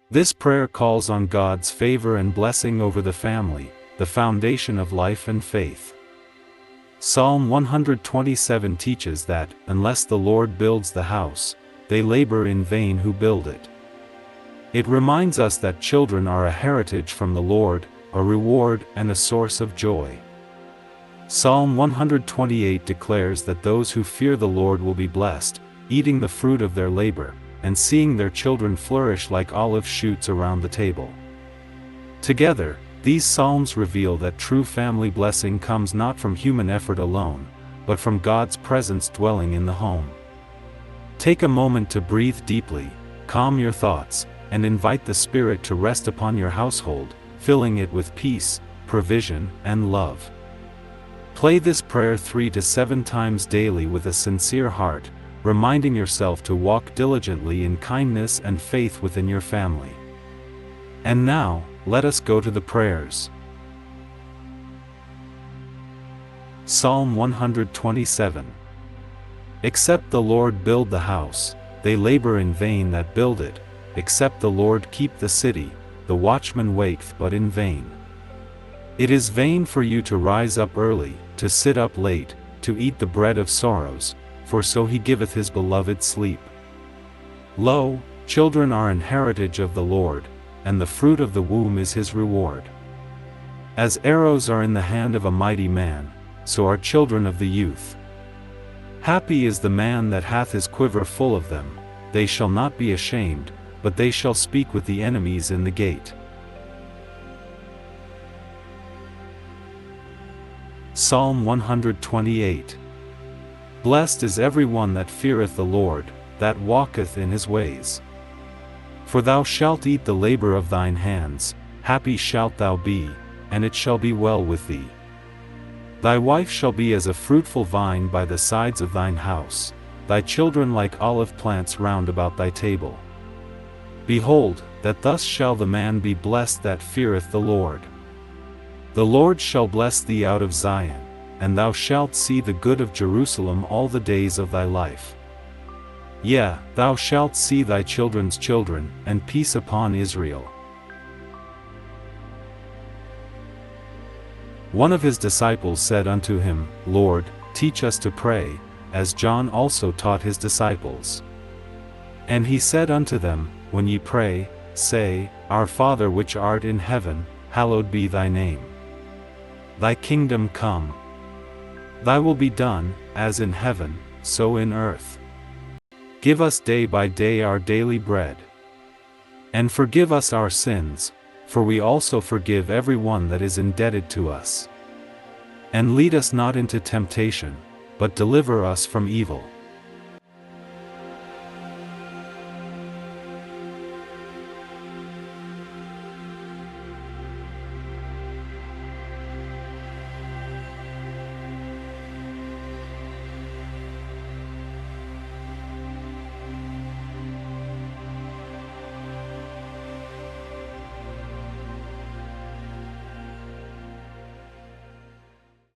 This prayer calls on God's favor and blessing over the family, the foundation of life and faith. Psalm 127 teaches that, unless the Lord builds the house, they labor in vain who build it. It reminds us that children are a heritage from the Lord, a reward and a source of joy. Psalm 128 declares that those who fear the Lord will be blessed, eating the fruit of their labor, and seeing their children flourish like olive shoots around the table. Together, these psalms reveal that true family blessing comes not from human effort alone, but from God's presence dwelling in the home. Take a moment to breathe deeply, calm your thoughts, and invite the Spirit to rest upon your household, filling it with peace, provision, and love. Play this prayer 3 to 7 times daily with a sincere heart, reminding yourself to walk diligently in kindness and faith within your family. And now, let us go to the prayers. Psalm 127. Except the Lord build the house, they labor in vain that build it. Except the Lord keep the city, the watchman waketh but in vain. It is vain for you to rise up early, to sit up late, to eat the bread of sorrows, for so he giveth his beloved sleep. Lo, children are an heritage of the Lord, and the fruit of the womb is his reward. As arrows are in the hand of a mighty man, so are children of the youth. Happy is the man that hath his quiver full of them. They shall not be ashamed, but they shall speak with the enemies in the gate. Psalm 128. Blessed is every one that feareth the Lord, that walketh in his ways. For thou shalt eat the labor of thine hands, happy shalt thou be, and it shall be well with thee. Thy wife shall be as a fruitful vine by the sides of thine house, thy children like olive plants round about thy table. Behold, that thus shall the man be blessed that feareth the Lord. The Lord shall bless thee out of Zion, and thou shalt see the good of Jerusalem all the days of thy life. Yea, thou shalt see thy children's children, and peace upon Israel. One of his disciples said unto him, Lord, teach us to pray, as John also taught his disciples. And he said unto them, When ye pray, say, Our Father which art in heaven, hallowed be thy name. Thy kingdom come. Thy will be done, as in heaven, so in earth. Give us day by day our daily bread. And forgive us our sins, for we also forgive every one that is indebted to us. And lead us not into temptation, but deliver us from evil.